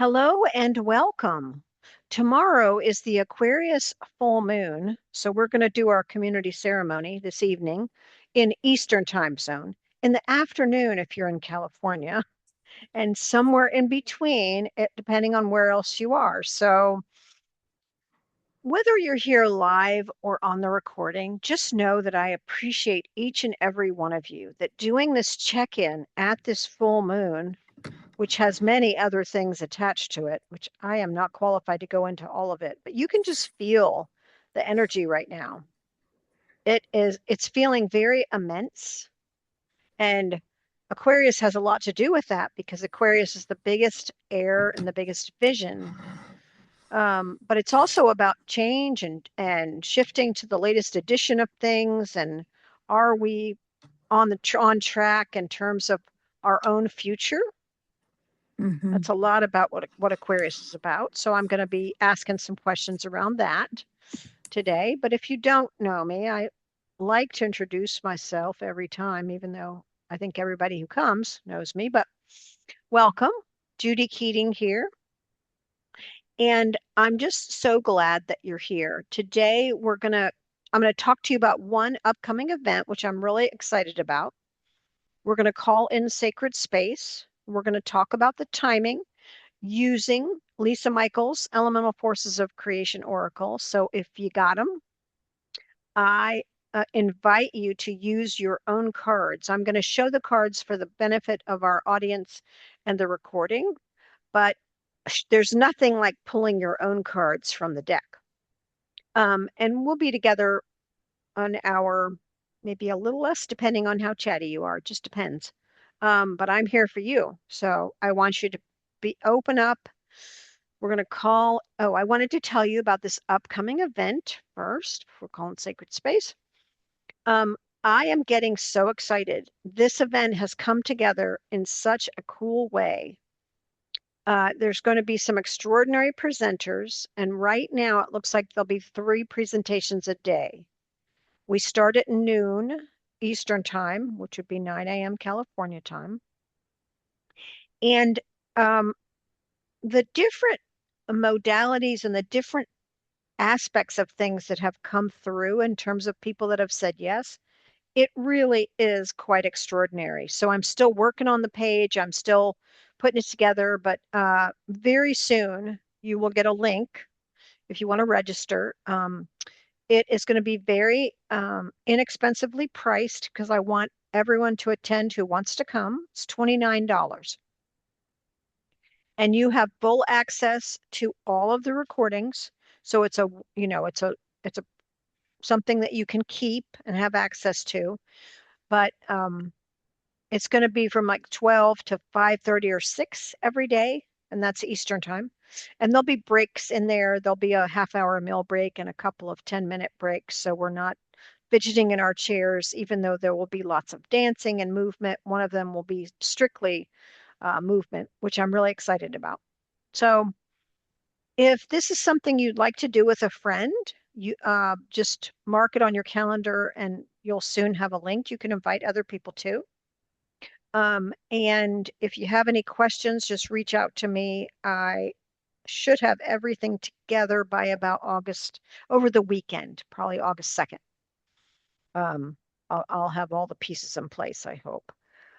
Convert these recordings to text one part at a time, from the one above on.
Hello and welcome. Tomorrow is the Aquarius full moon, so we're going to do our community ceremony this evening in Eastern time zone. In the afternoon, if you're in California, and somewhere in between, depending on where else you are. So, whether you're here live or on the recording, just know that I appreciate each and every one of you, that doing this check in at this full moon, which has many other things attached to it, which I am not qualified to go into all of it, but you can just feel the energy right now. It's feeling very immense. And Aquarius has a lot to do with that because Aquarius is the biggest air and the biggest vision. But it's also about change and shifting to the latest edition of things. And are we on track in terms of our own future? Mm-hmm. That's a lot about what Aquarius is about. So I'm going to be asking some questions around that today. But if you don't know me, I like to introduce myself every time, even though I think everybody who comes knows me. But welcome, Judy Keating here. And I'm just so glad that you're here. Today I'm going to talk to you about one upcoming event, which I'm really excited about. We're going to call in sacred space. We're going to talk about the timing using Lisa Michaels' Elemental Forces of Creation Oracle. So if you got them, I invite you to use your own cards. I'm going to show the cards for the benefit of our audience and the recording, but there's nothing like pulling your own cards from the deck. And we'll be together an hour, maybe a little less, depending on how chatty you are. It just depends. But I'm here for you. So I want you to be open up. We're going to call. Oh, I wanted to tell you about this upcoming event first. We're calling Sacred Space. I am getting so excited. This event has come together in such a cool way. There's going to be some extraordinary presenters, and right now it looks like there'll be 3 presentations a day. We start at noon Eastern time, which would be 9 a.m. California time. And the different modalities and the different aspects of things that have come through in terms of people that have said yes, it really is quite extraordinary. So I'm still working on the page. I'm still putting it together, but very soon you will get a link if you want to register. It is going to be very inexpensively priced because I want everyone to attend who wants to come. It's $29. And you have full access to all of the recordings. So it's a something that you can keep and have access to. But it's going to be from like 12 to 5:30 or 6 every day, and that's Eastern time. And there'll be breaks in there. There'll be a half-hour meal break and a couple of 10-minute breaks. So we're not fidgeting in our chairs, even though there will be lots of dancing and movement. One of them will be strictly movement, which I'm really excited about. So if this is something you'd like to do with a friend, you just mark it on your calendar and you'll soon have a link. You can invite other people too. And if you have any questions, just reach out to me. I should have everything together by about over the weekend, probably August 2nd. I'll have all the pieces in place, I hope.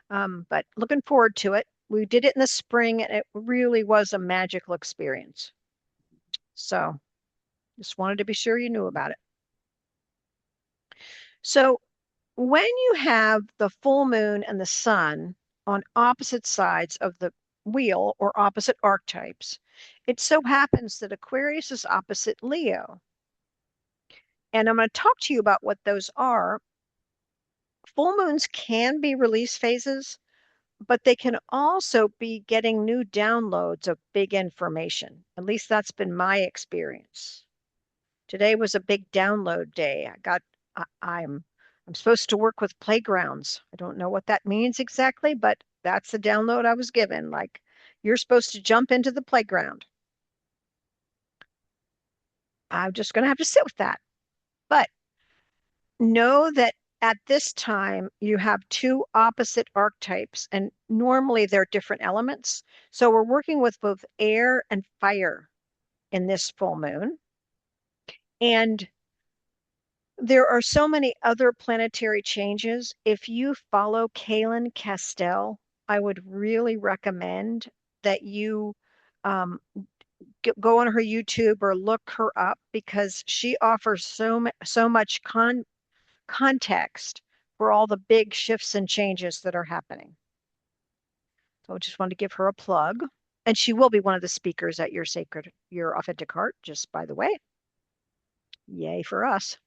But looking forward to it. We did it in the spring and it really was a magical experience. So just wanted to be sure you knew about it. So when you have the full moon and the sun on opposite sides of the wheel or opposite archetypes, it so happens that Aquarius is opposite Leo. And I'm going to talk to you about what those are. Full moons can be release phases, but they can also be getting new downloads of big information. At least that's been my experience. Today was a big download day. I'm supposed to work with playgrounds. I don't know what that means exactly, but that's the download I was given. Like, you're supposed to jump into the playground. I'm just going to have to sit with that. But know that at this time, you have two opposite archetypes, and normally they're different elements. So we're working with both air and fire in this full moon. And there are so many other planetary changes. If you follow Kaylin Castell, I would really recommend that you um, go on her YouTube or look her up because she offers so much context for all the big shifts and changes that are happening. So I just wanted to give her a plug. And she will be one of the speakers at your authentic heart, just by the way. Yay for us.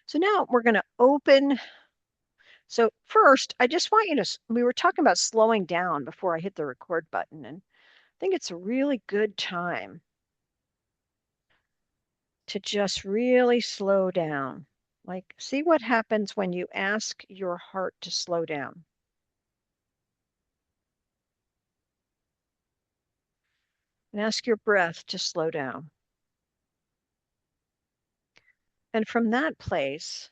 So now we're going to open. So first, I just want you to, we were talking about slowing down before I hit the record button, and I think it's a really good time to just really slow down. Like, see what happens when you ask your heart to slow down. And ask your breath to slow down. And from that place,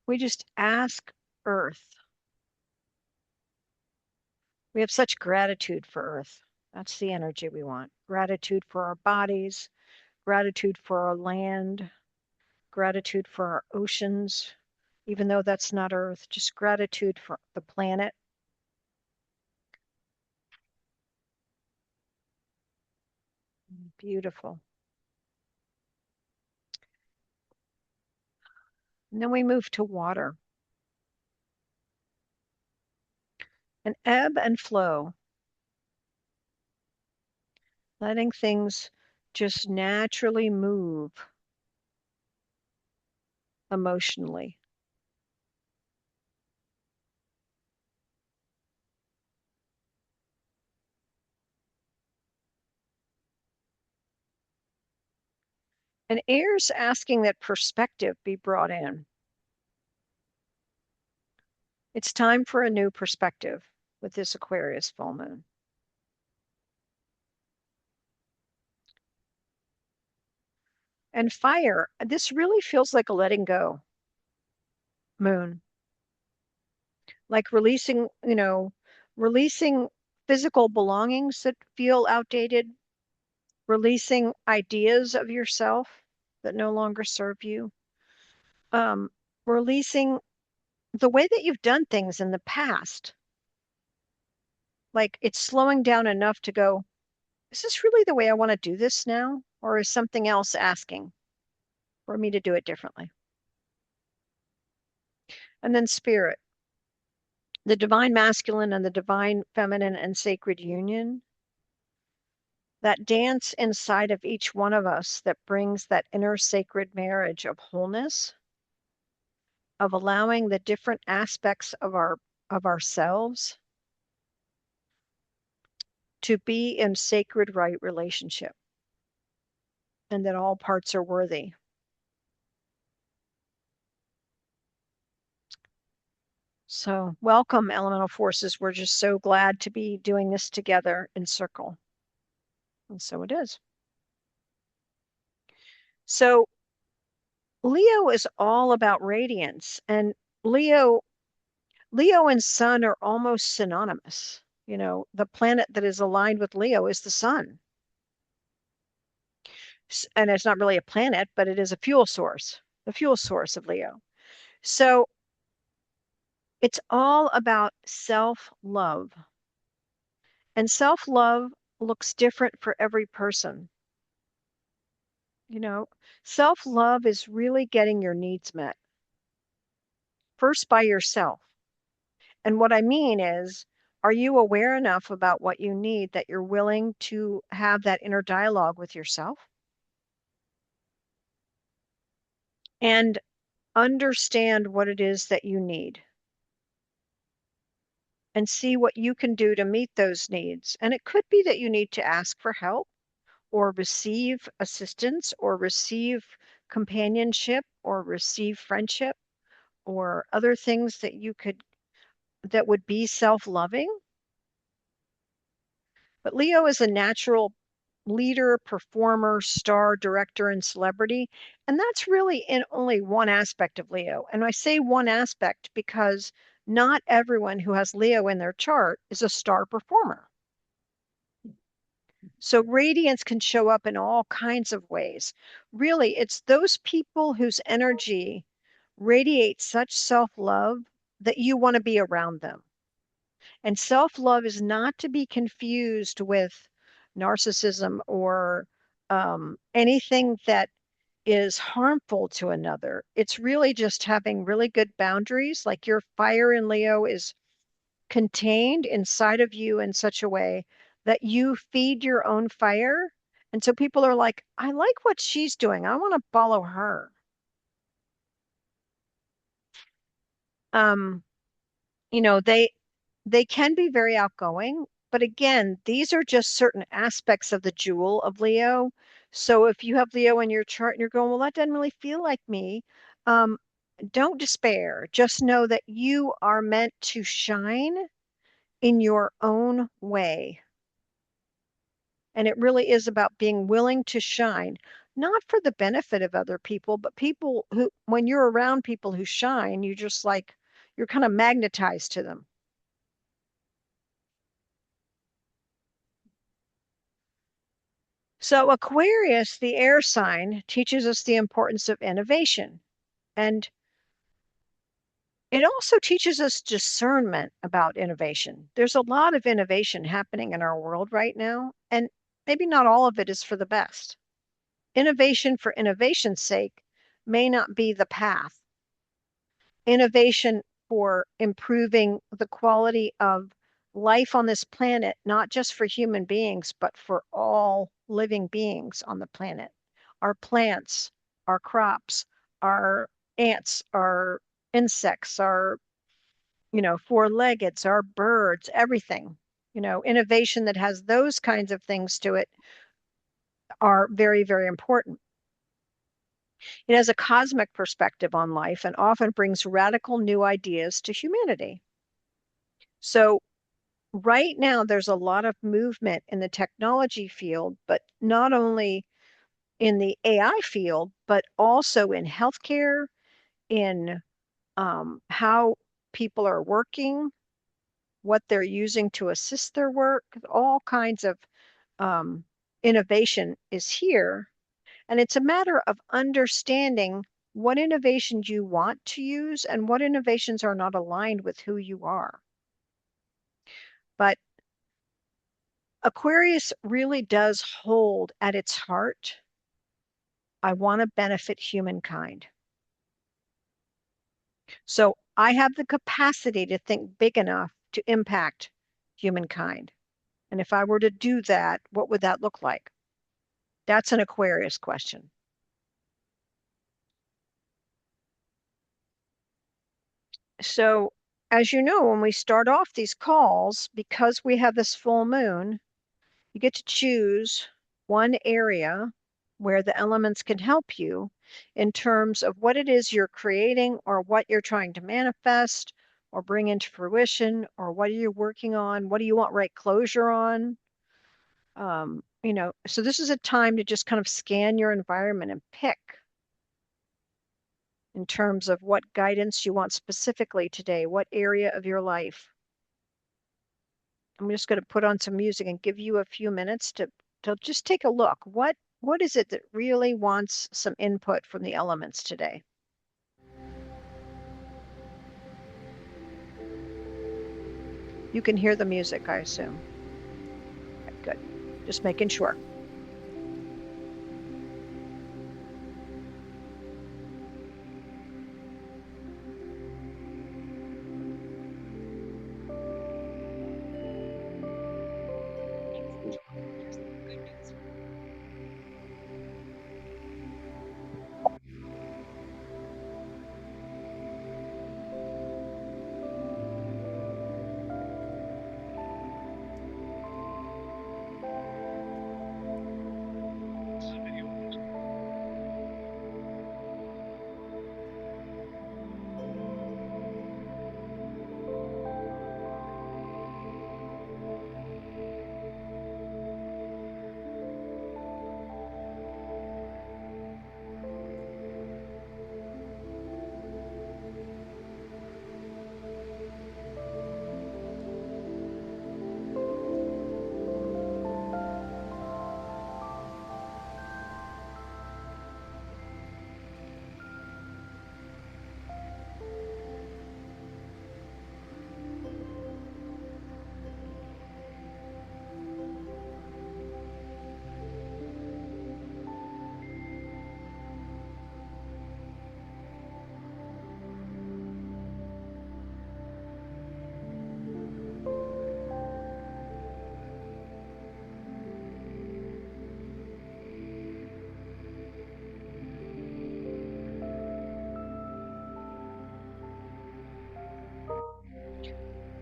we just ask Earth. We have such gratitude for Earth. That's the energy we want. Gratitude for our bodies, gratitude for our land, gratitude for our oceans, even though that's not Earth, just gratitude for the planet. Beautiful. And then we move to water. An ebb and flow, letting things just naturally move emotionally. And air's asking that perspective be brought in. It's time for a new perspective with this Aquarius full moon. And fire, this really feels like a letting go moon, like releasing physical belongings that feel outdated, releasing ideas of yourself that no longer serve you, um, releasing the way that you've done things in the past. Like it's slowing down enough to go, is this really the way I want to do this now? Or is something else asking for me to do it differently? And then spirit, the divine masculine and the divine feminine and sacred union, that dance inside of each one of us that brings that inner sacred marriage of wholeness, of allowing the different aspects of ourselves to be in sacred right relationship, and that all parts are worthy. So welcome, elemental forces. We're just so glad to be doing this together in circle. And so it is. So Leo is all about radiance, and Leo and sun are almost synonymous. You know, the planet that is aligned with Leo is the sun. And it's not really a planet, but it is a fuel source, the fuel source of Leo. So it's all about self-love. And self-love looks different for every person. You know, self-love is really getting your needs met first by yourself. And what I mean is, are you aware enough about what you need that you're willing to have that inner dialogue with yourself and understand what it is that you need and see what you can do to meet those needs? And it could be that you need to ask for help or receive assistance or receive companionship or receive friendship or other things that would be self-loving. But Leo is a natural leader, performer, star, director, and celebrity. And that's really in only one aspect of Leo. And I say one aspect because not everyone who has Leo in their chart is a star performer. So radiance can show up in all kinds of ways. Really, it's those people whose energy radiates such self-love that you want to be around them. And self-love is not to be confused with narcissism or anything that is harmful to another. It's really just having really good boundaries. Like your fire in Leo is contained inside of you in such a way that you feed your own fire. And so people are like, I like what she's doing. I want to follow her. Um, you know, they can be very outgoing, but again, these are just certain aspects of the jewel of Leo. So if you have Leo in your chart and you're going, well, that doesn't really feel like me, um, don't despair. Just know that you are meant to shine in your own way. And it really is about being willing to shine, not for the benefit of other people, but people who, when you're around people who shine, you just like, you're kind of magnetized to them. So Aquarius, the air sign, teaches us the importance of innovation. And it also teaches us discernment about innovation. There's a lot of innovation happening in our world right now, and maybe not all of it is for the best. Innovation for innovation's sake may not be the path. Innovation for improving the quality of life on this planet, not just for human beings, but for all living beings on the planet. Our plants, our crops, our ants, our insects, our, four-leggeds, our birds, everything. Innovation that has those kinds of things to it are very, very important. It has a cosmic perspective on life and often brings radical new ideas to humanity. So, right now, there's a lot of movement in the technology field, but not only in the AI field, but also in healthcare, in how people are working, what they're using to assist their work. All kinds of um, innovation is here. And it's a matter of understanding what innovations you want to use and what innovations are not aligned with who you are. But Aquarius really does hold at its heart, I want to benefit humankind. So I have the capacity to think big enough to impact humankind. And if I were to do that, what would that look like? That's an Aquarius question. So, as you know, when we start off these calls, because we have this full moon, you get to choose one area where the elements can help you in terms of what it is you're creating or what you're trying to manifest or bring into fruition, or what are you working on? What do you want right closure on? So this is a time to just kind of scan your environment and pick in terms of what guidance you want specifically today, what area of your life. I'm just going to put on some music and give you a few minutes to just take a look. What is it that really wants some input from the elements today? You can hear the music, I assume. Okay, good. Just making sure.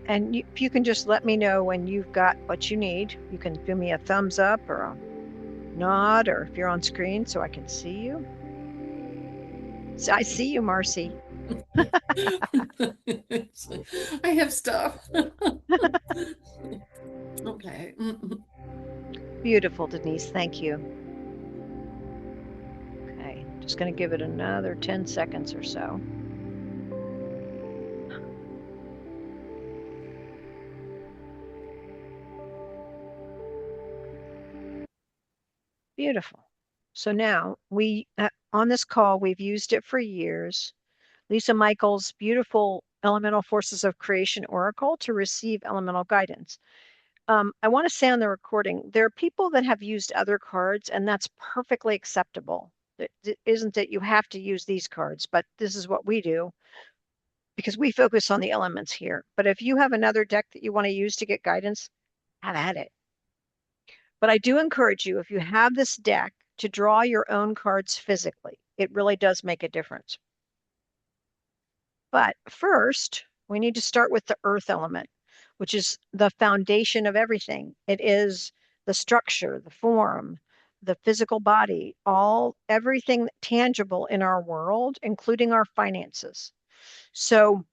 And if you can just let me know when you've got what you need, you can give me a thumbs up or a nod, or if you're on screen so I can see you. So I see you, Marcy. I have stuff. Okay. Beautiful, Denise. Thank you. Okay, just going to give it another 10 seconds or so. Beautiful. So now on this call, we've used it for years. Lisa Michaels' beautiful Elemental Forces of Creation Oracle to receive elemental guidance. I want to say on the recording, there are people that have used other cards, and that's perfectly acceptable. It isn't that you have to use these cards, but this is what we do because we focus on the elements here. But if you have another deck that you want to use to get guidance, have at it. But I do encourage you, if you have this deck, to draw your own cards physically. It really does make a difference. But first, we need to start with the earth element, which is the foundation of everything. It is the structure, the form, the physical body, everything tangible in our world, including our finances. So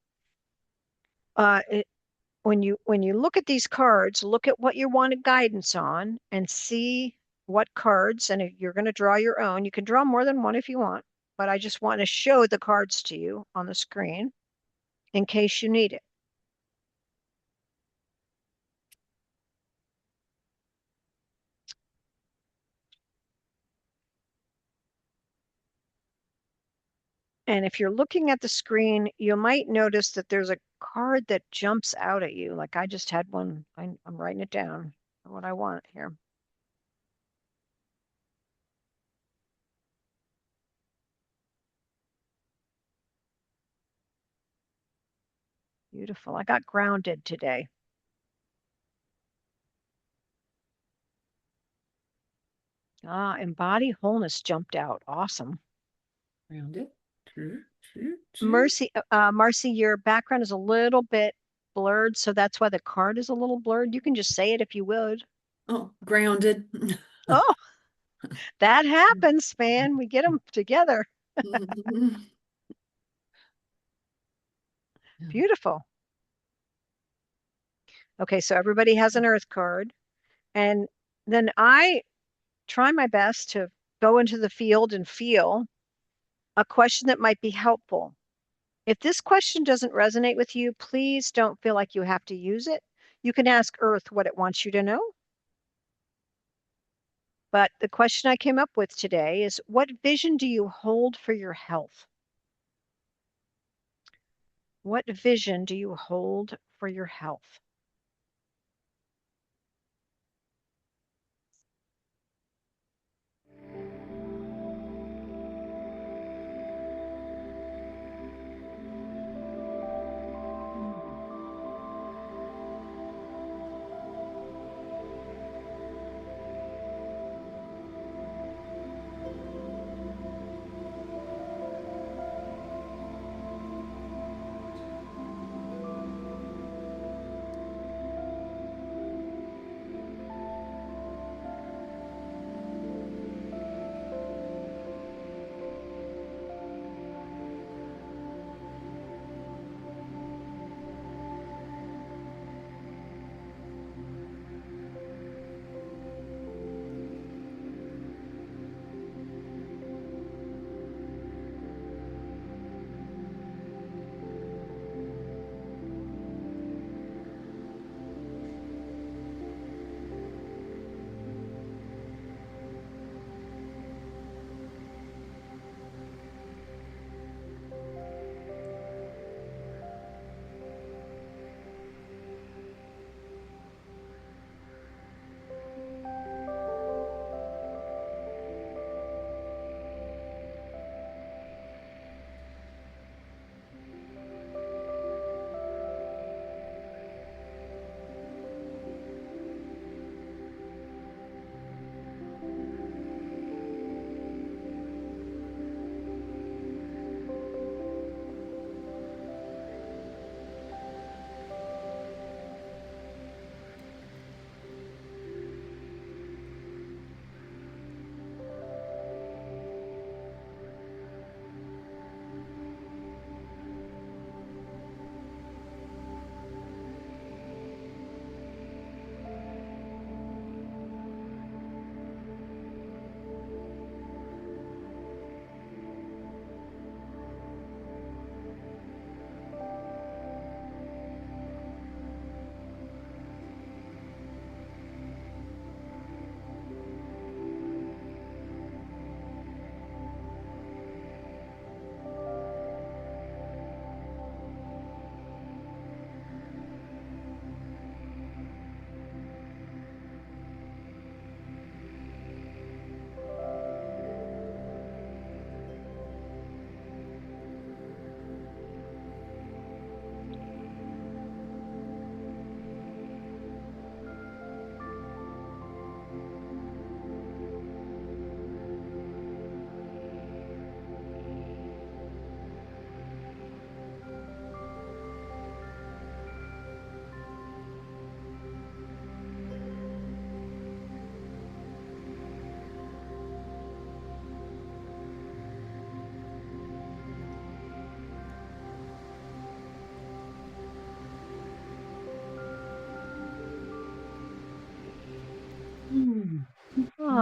when you look at these cards, look at what you wanted guidance on and see what cards, and if you're going to draw your own, you can draw more than one if you want, but I just want to show the cards to you on the screen in case you need it. And if you're looking at the screen, you might notice that there's a card that jumps out at you. Like I just had one, I'm writing it down, what I want here. Beautiful. I got grounded today. Embody wholeness jumped out. Awesome. Round it. True, true, true. Marcy, your background is a little bit blurred, so that's why the card is a little blurred. You can just say it if you would. Oh, grounded. Oh, that happens, man. We get them together. Beautiful. Okay, so everybody has an earth card. And then I try my best to go into the field and feel a question that might be helpful. If this question doesn't resonate with you, please don't feel like you have to use it. You can ask Earth what it wants you to know. But the question I came up with today is, what vision do you hold for your health? What vision do you hold for your health?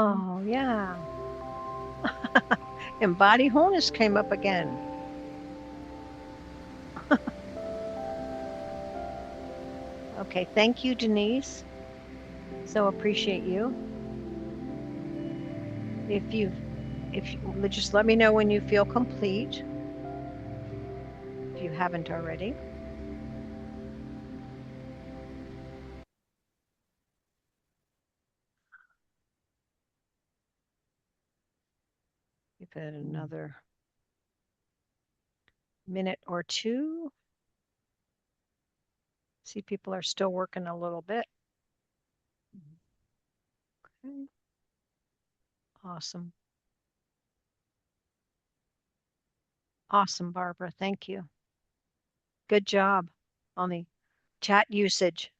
Oh, yeah. And body wholeness came up again. Okay, thank you, Denise. So appreciate you. Just let me know when you feel complete, if you haven't already. Give it another minute or two. See, people are still working a little bit. Okay. Awesome. Awesome, Barbara. Thank you. Good job on the chat usage.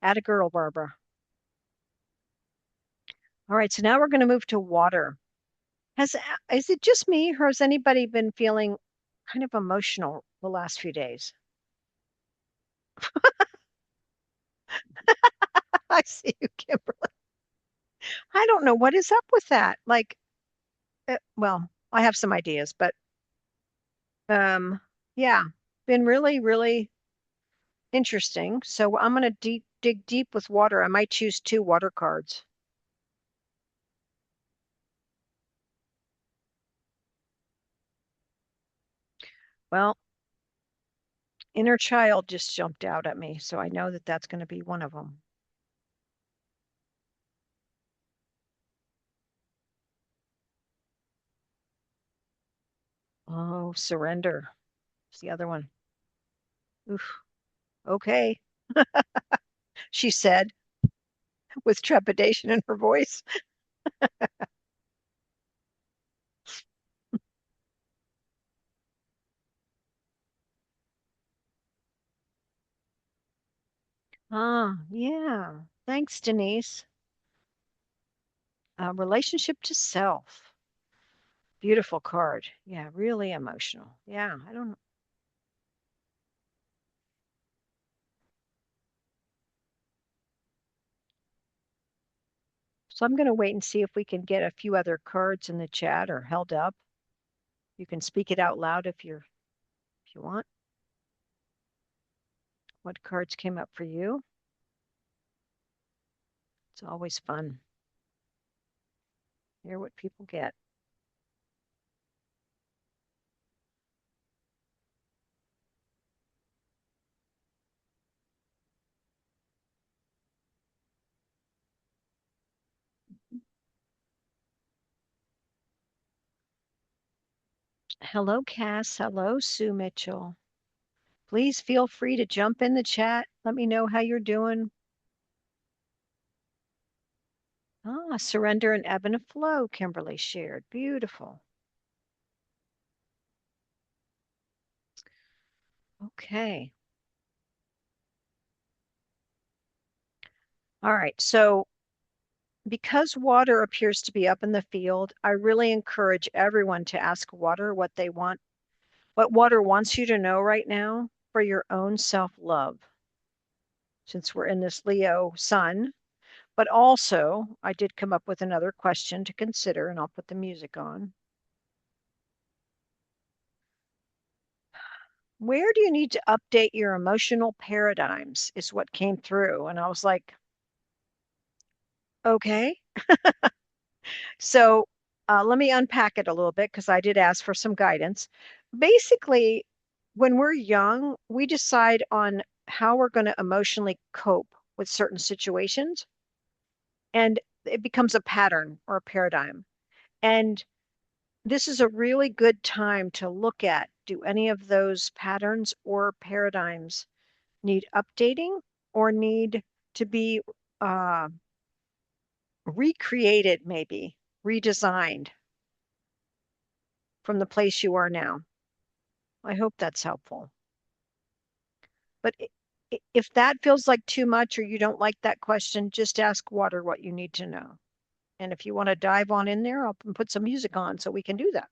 Atta girl, Barbara. All right, so now we're going to move to water. Is it just me, or has anybody been feeling kind of emotional the last few days? I see you, Kimberly. I don't know what is up with that. Like, well, I have some ideas, but yeah, been really, really interesting. So I'm going to dig deep with water. I might choose 2 water cards. Well, inner child just jumped out at me, so I know that that's going to be one of them. Oh, surrender. It's the other one. Oof. Okay, she said with trepidation in her voice. Ah, yeah. Thanks, Denise. Relationship to self. Beautiful card. Yeah, really emotional. Yeah, I don't know. So I'm going to wait and see if we can get a few other cards in the chat or held up. You can speak it out loud if you want. What cards came up for you? It's always fun. Hear what people get. Hello, Cass. Hello, Sue Mitchell. Please feel free to jump in the chat. Let me know how you're doing. Ah, surrender and ebb and flow, Kimberly shared. Beautiful. Okay. All right. So because water appears to be up in the field, I really encourage everyone to ask water what they want, what water wants you to know right now for your own self-love. Since we're in this Leo sun, but also I did come up with another question to consider, and I'll put the music on. Where do you need to update your emotional paradigms is what came through. And I was like, okay. So let me unpack it a little bit because I did ask for some guidance. Basically, when we're young, we decide on how we're going to emotionally cope with certain situations, and it becomes a pattern or a paradigm. And this is a really good time to look at, do any of those patterns or paradigms need updating or need to be uh, recreated, maybe redesigned from the place you are now? I hope that's helpful. But if that feels like too much or you don't like that question, just ask water what you need to know. And if you want to dive on in there, I'll put some music on so we can do that.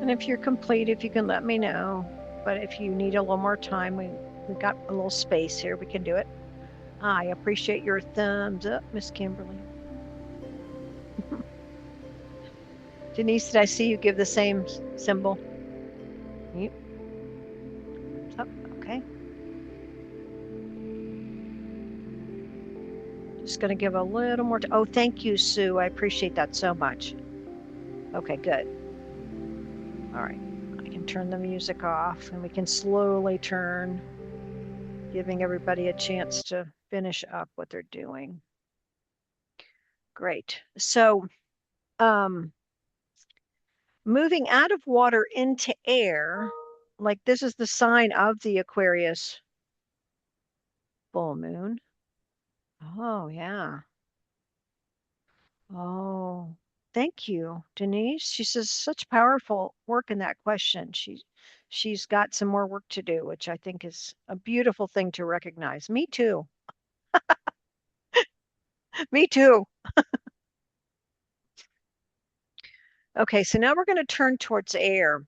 And if you're complete, if you can let me know. But if you need a little more time, we got a little space here. We can do it. I appreciate your thumbs up, Miss Kimberly. Denise, did I see you give the same symbol? Yep. Thumbs up. Okay. Just going to give a little more. Oh, thank you, Sue. I appreciate that so much. Okay, good. All right. I can turn the music off and we can slowly turn, giving everybody a chance to finish up what they're doing. Great. So, moving out of water into air, like this is the sign of the Aquarius full moon. Oh, yeah. Oh, thank you, Denise. She says such powerful work in that question. She's got some more work to do, which I think is a beautiful thing to recognize. Me too. Me too. Okay, so now we're going to turn towards air.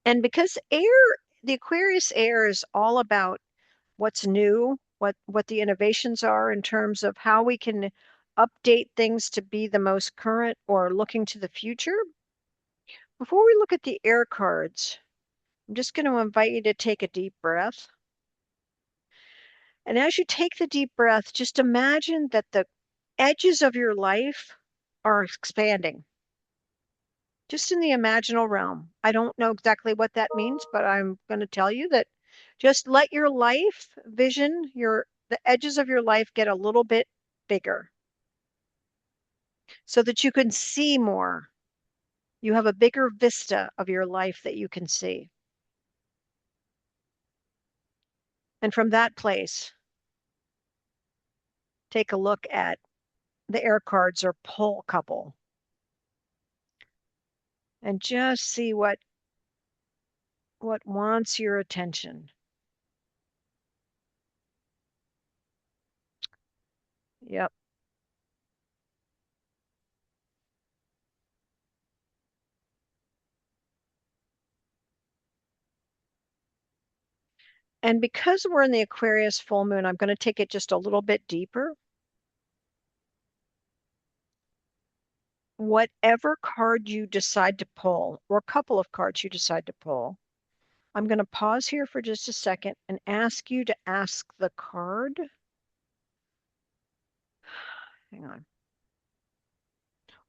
And because air, the Aquarius air is all about what's new, what the innovations are in terms of how we can update things to be the most current or looking to the future. Before we look at the air cards, I'm just going to invite you to take a deep breath. And as you take the deep breath, just imagine that the edges of your life are expanding. Just in the imaginal realm. I don't know exactly what that means, but I'm going to tell you that just let your life vision, the edges of your life get a little bit bigger so that you can see more. You have a bigger vista of your life that you can see. And from that place, take a look at the air cards or pull couple and just see what wants your attention. Yep. And because we're in the Aquarius full moon, I'm going to take it just a little bit deeper. Whatever card you decide to pull, or a couple of cards you decide to pull, I'm going to pause here for just a second and ask you to ask the card. Hang on.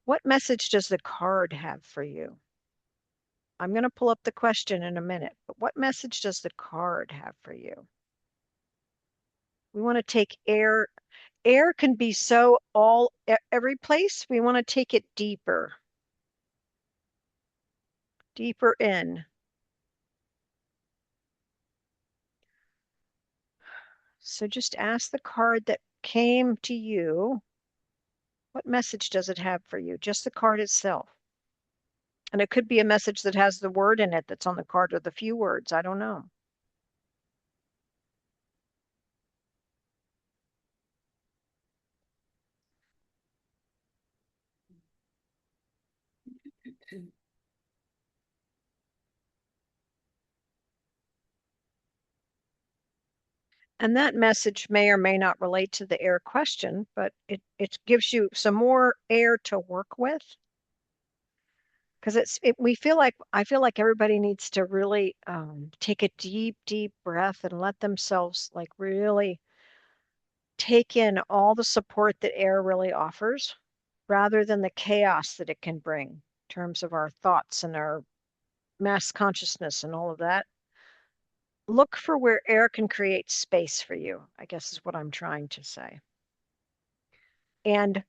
What message does the card have for you? I'm going to pull up the question in a minute, but what message does the card have for you? We want to take air. Air can be so every place. We want to take it deeper, deeper in. So just ask the card that came to you, what message does it have for you? Just the card itself. And it could be a message that has the word in it that's on the card or the few words. I don't know. And that message may or may not relate to the air question, but it gives you some more air to work with. Because I feel like everybody needs to really take a deep breath and let themselves like really take in all the support that air really offers, rather than the chaos that it can bring in terms of our thoughts and our mass consciousness and all of that. Look for where air can create space for you, I guess is what I'm trying to say. And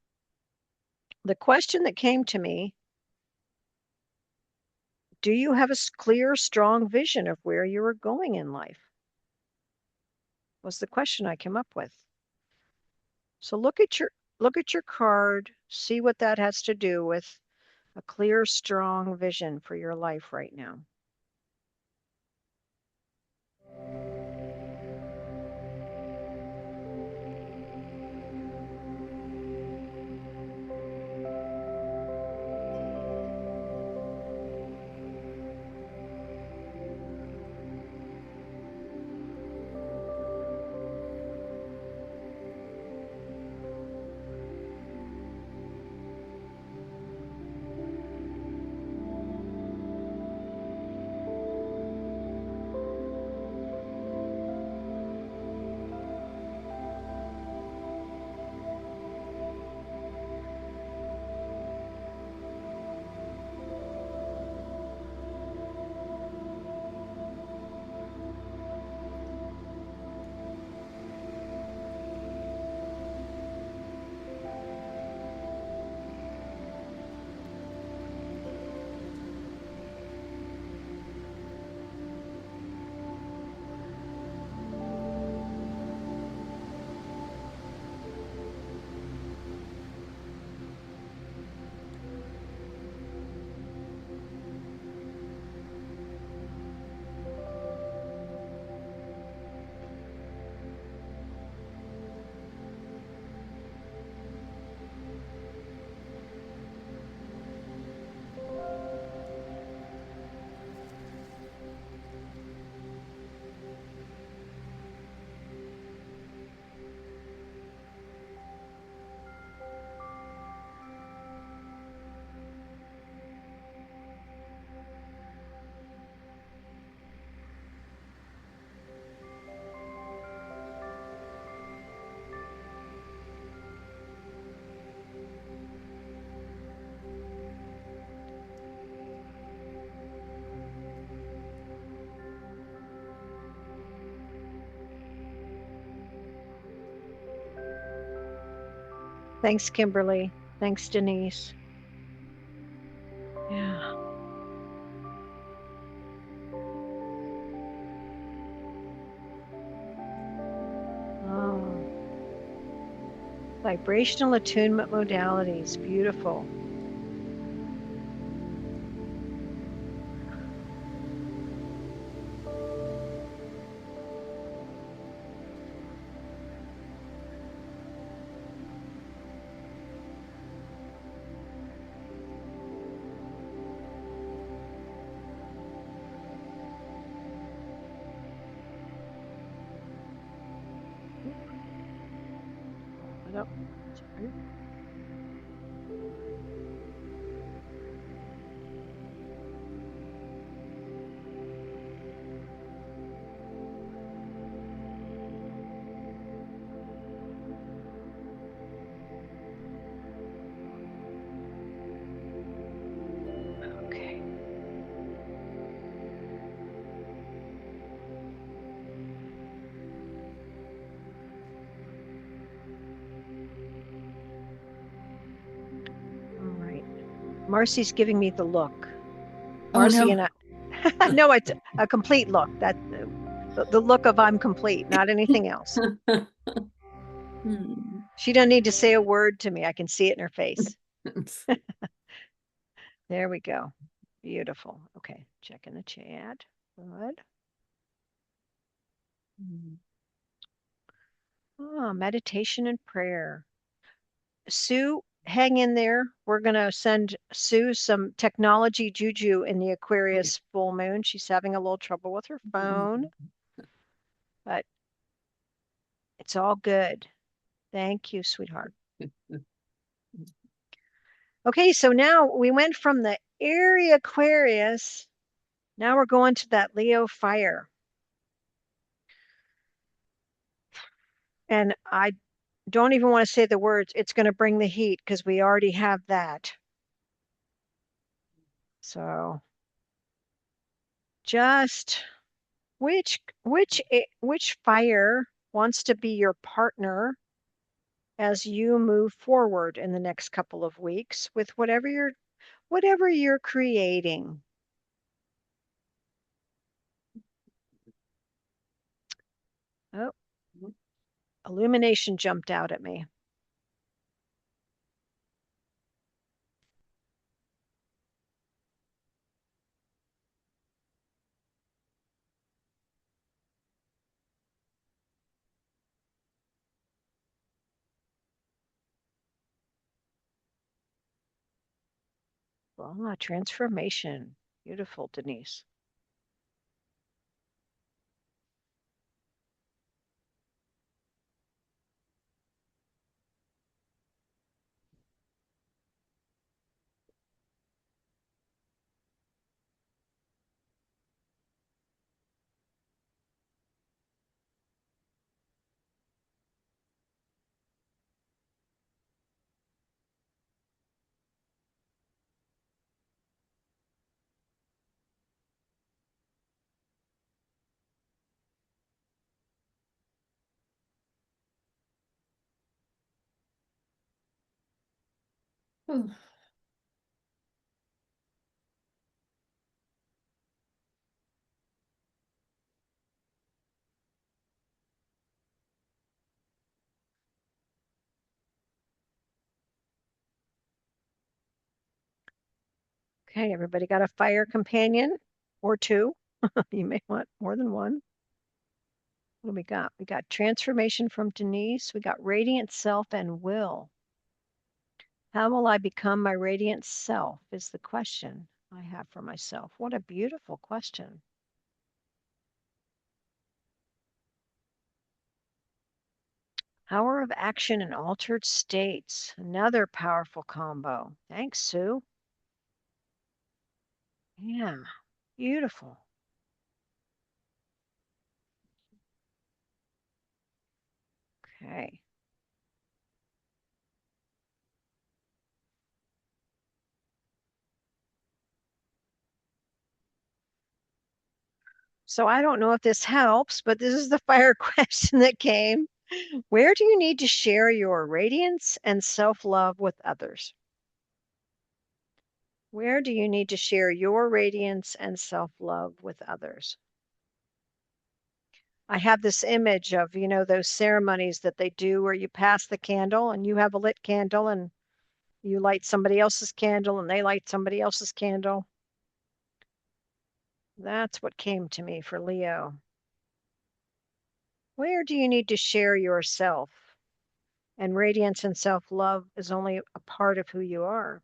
the question that came to me, do you have a clear, strong vision of where you are going in life? Was the question I came up with. So look at your card, see what that has to do with a clear, strong vision for your life right now. Thanks, Kimberly. Thanks, Denise. Yeah. Oh, vibrational attunement modalities. Beautiful. I don't, sorry. Okay. Marcy's giving me the look. Oh Marcy no. and I, no, it's a complete look. That the look of I'm complete, not anything else. Hmm. She doesn't need to say a word to me. I can see it in her face. There we go. Beautiful. Okay, checking the chat. Good. Oh, meditation and prayer. Sue, hang in there. We're going to send Sue some technology juju in the Aquarius full moon. She's having a little trouble with her phone, but it's all good. Thank you, sweetheart. Okay, so now we went from the airy Aquarius. Now we're going to that Leo fire. And I don't even want to say the words. It's going to bring the heat because we already have that. So just which fire wants to be your partner as you move forward in the next couple of weeks with whatever you're creating. Oh, illumination jumped out at me. Ah, transformation. Beautiful, Denise. Oh. Okay, everybody got a fire companion or two? You may want more than one. What do we got? We got transformation from Denise. We got radiant self and will. How will I become my radiant self is the question I have for myself. What a beautiful question. Power of action in altered states. Another powerful combo. Thanks, Sue. Yeah, beautiful. Okay. So I don't know if this helps, but this is the fire question that came. Where do you need to share your radiance and self-love with others? Where do you need to share your radiance and self-love with others? I have this image of, those ceremonies that they do where you pass the candle and you have a lit candle and you light somebody else's candle and they light somebody else's candle. That's what came to me for Leo. Where do you need to share yourself? And radiance and self-love is only a part of who you are.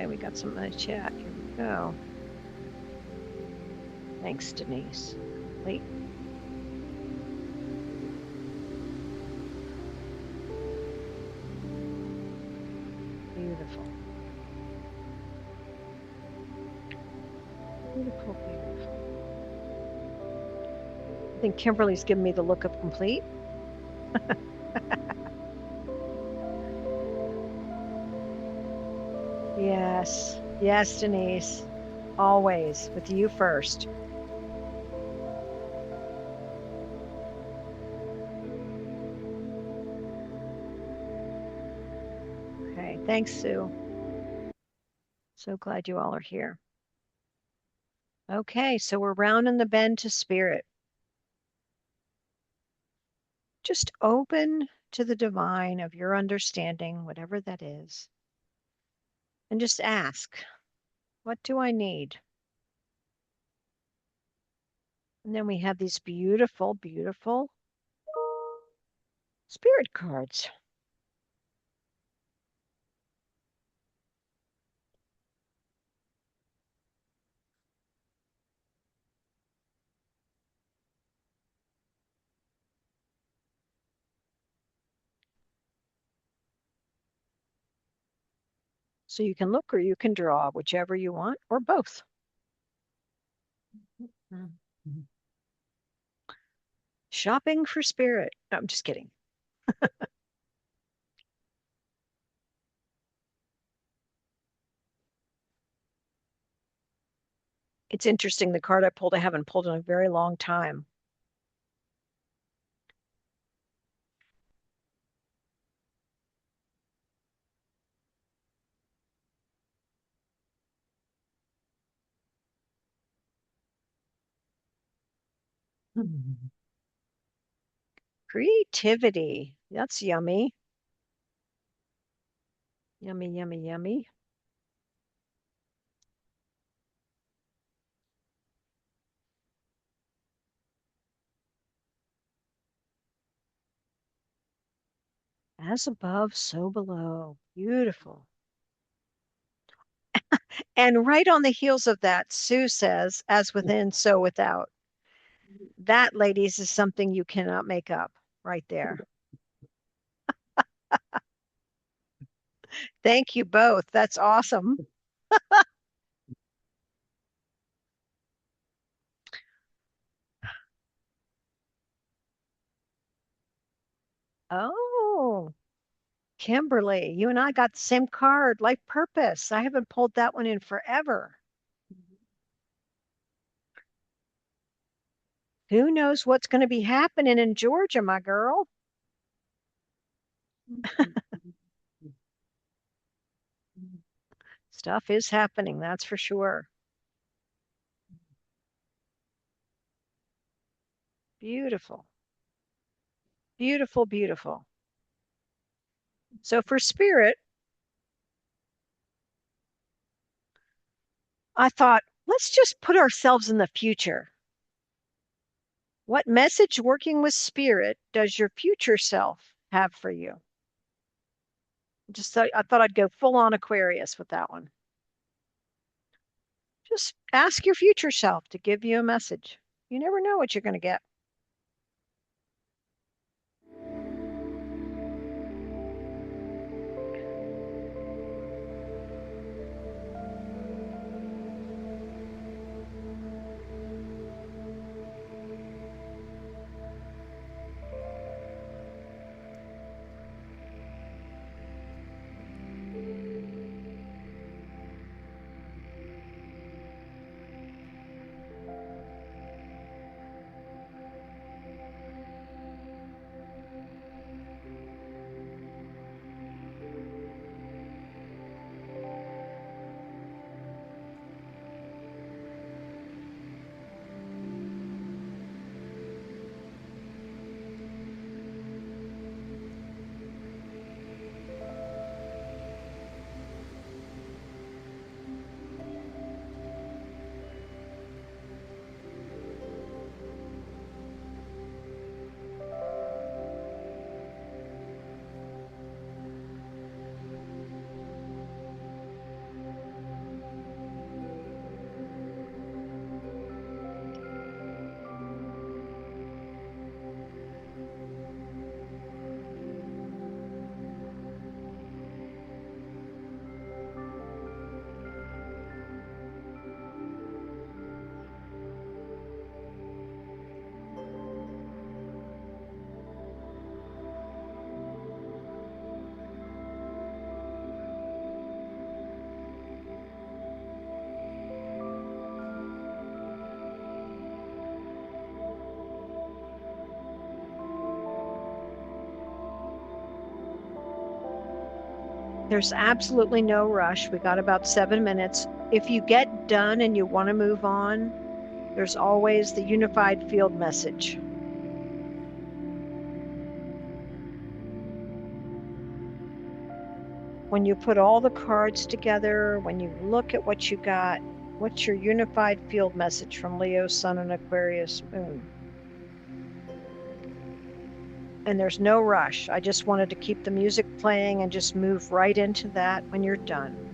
we got some in the chat. Here we go. Thanks, Denise. Wait. Beautiful. Beautiful, beautiful. I think Kimberly's giving me the look of complete. Yes. Yes, Denise. Always with you first. Okay. Thanks, Sue. So glad you all are here. Okay, so we're rounding the bend to spirit. Just open to the divine of your understanding, whatever that is, and just ask, what do I need? And then we have these beautiful, beautiful spirit cards. So you can look or you can draw, whichever you want, or both. Shopping for spirit. No, I'm just kidding. It's interesting. The card I pulled, I haven't pulled in a very long time. Creativity. That's yummy. Yummy, yummy, yummy. As above, so below. Beautiful. And right on the heels of that, Sue says, as within, so without. That, ladies, is something you cannot make up right there. Thank you both. That's awesome. Oh, Kimberly, you and I got the same card, Life Purpose. I haven't pulled that one in forever. Who knows what's going to be happening in Georgia, my girl? Stuff is happening, that's for sure. Beautiful. Beautiful, beautiful. So for spirit, I thought, let's just put ourselves in the future. What message working with spirit does your future self have for you? I thought I'd go full on Aquarius with that one. Just ask your future self to give you a message. You never know what you're going to get. There's absolutely no rush. We got about 7 minutes. If you get done and you want to move on, there's always the unified field message. When you put all the cards together, when you look at what you got, what's your unified field message from Leo, Sun, and Aquarius, Moon? And there's no rush. I just wanted to keep the music playing and just move right into that when you're done.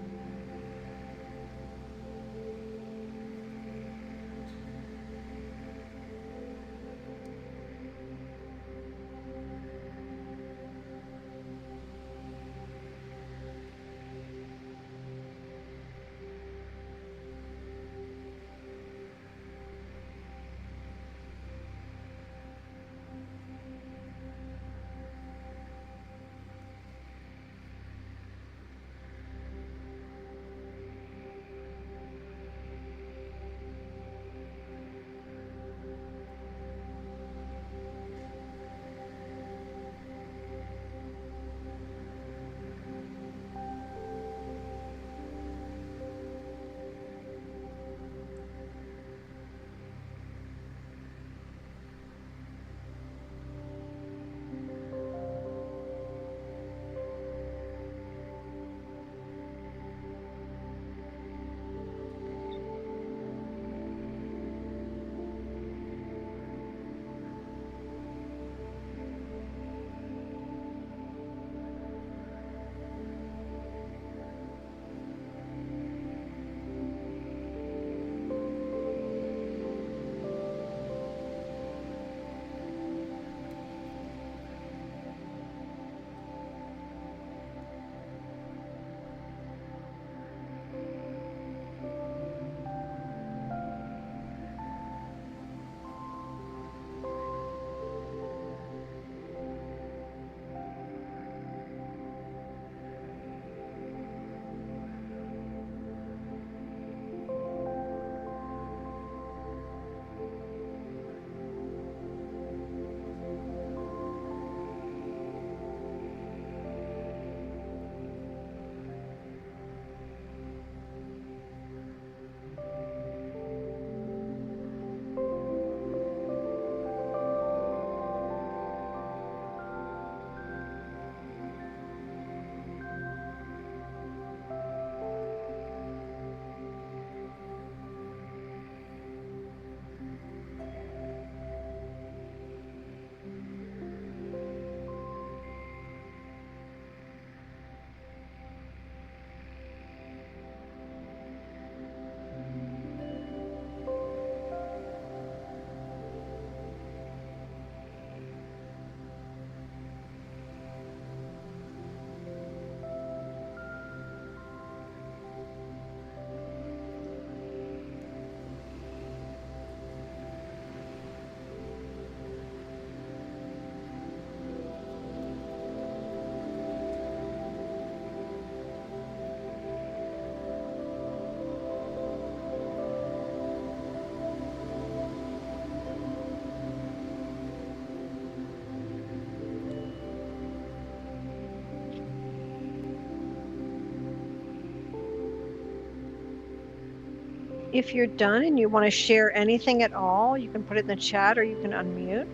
If you're done and you want to share anything at all, you can put it in the chat or you can unmute.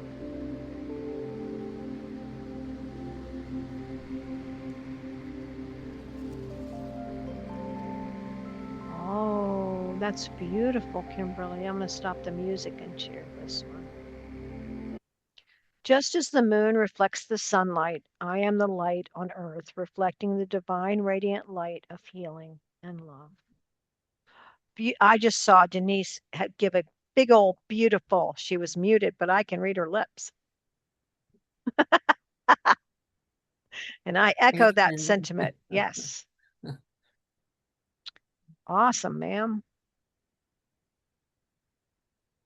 Oh, that's beautiful, Kimberly. I'm going to stop the music and share this one. Just as the moon reflects the sunlight, I am the light on earth, reflecting the divine radiant light of healing and love. I just saw Denise give a big old beautiful. She was muted, but I can read her lips. And I echo that sentiment. Yes. Awesome, ma'am.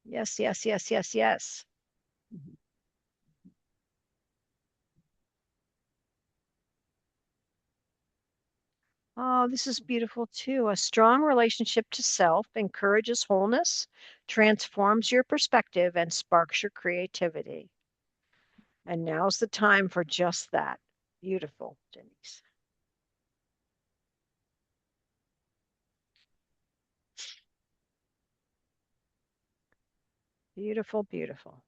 Yes, yes, yes, yes, yes. Oh, this is beautiful too. A strong relationship to self encourages wholeness, transforms your perspective, and sparks your creativity. And now's the time for just that. Beautiful, Denise. Beautiful, beautiful.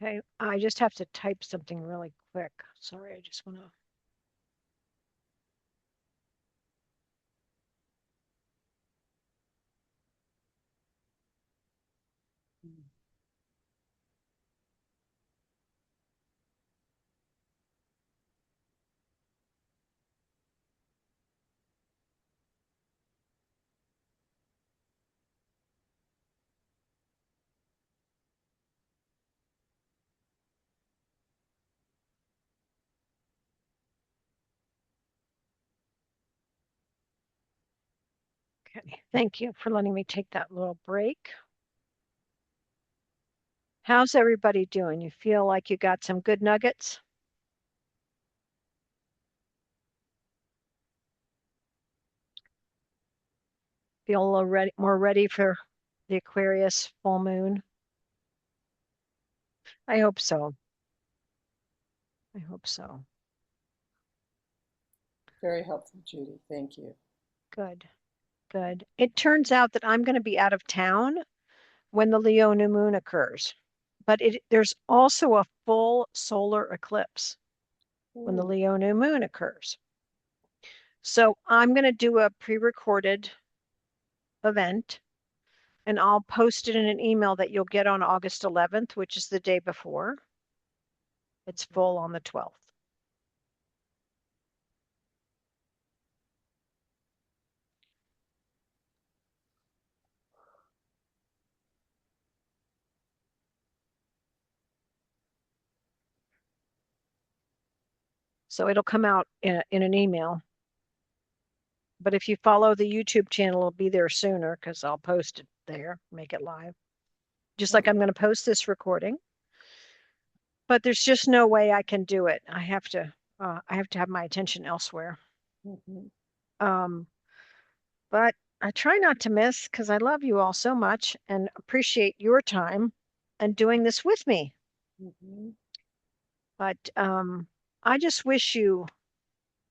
Okay, I just have to type something really quick. Sorry, I just want to. Okay, thank you for letting me take that little break. How's everybody doing? You feel like you got some good nuggets? Feel a little more ready for the Aquarius full moon? I hope so. I hope so. Very helpful, Judy. Thank you. Good, good. It turns out that I'm going to be out of town when the Leo new moon occurs, but there's also a full solar eclipse when the Leo new moon occurs. So I'm going to do a pre-recorded event and I'll post it in an email that you'll get on August 11th, which is the day before. It's full on the 12th. So it'll come out in an email. But if you follow the YouTube channel, it'll be there sooner because I'll post it there, make it live. Just like I'm going to post this recording. But there's just no way I can do it. I have to have my attention elsewhere. But I try not to miss because I love you all so much and appreciate your time and doing this with me. But I just wish you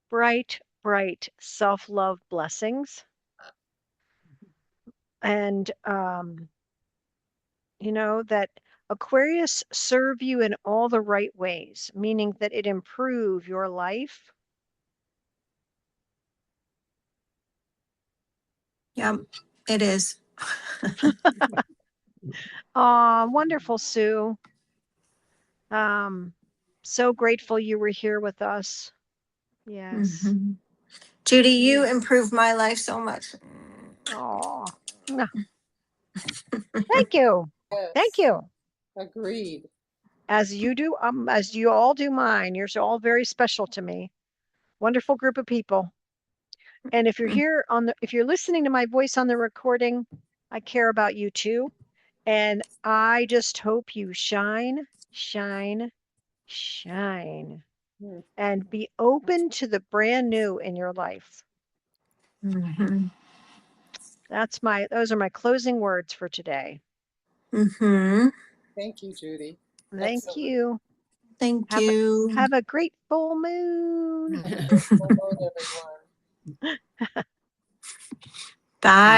bright, bright self-love blessings. And you know, that Aquarius serve you in all the right ways, meaning that it improve your life. Yep, it is. Wonderful, Sue. So grateful you were here with us. Yes. Mhm. Judy, you improved my life so much. Oh, thank you. Yes. Thank you. Agreed. As you do, as you all do mine. You're all very special to me. Wonderful group of people. And if you're here if you're listening to my voice on the recording, I care about you too. And I just hope you shine, shine, shine, and be open to the brand new in your life. Mm-hmm. Those are my closing words for today. Mm-hmm. Thank you, Judy. Thank you. Thank you. Have a great full moon. Have a great full moon, everyone. Bye.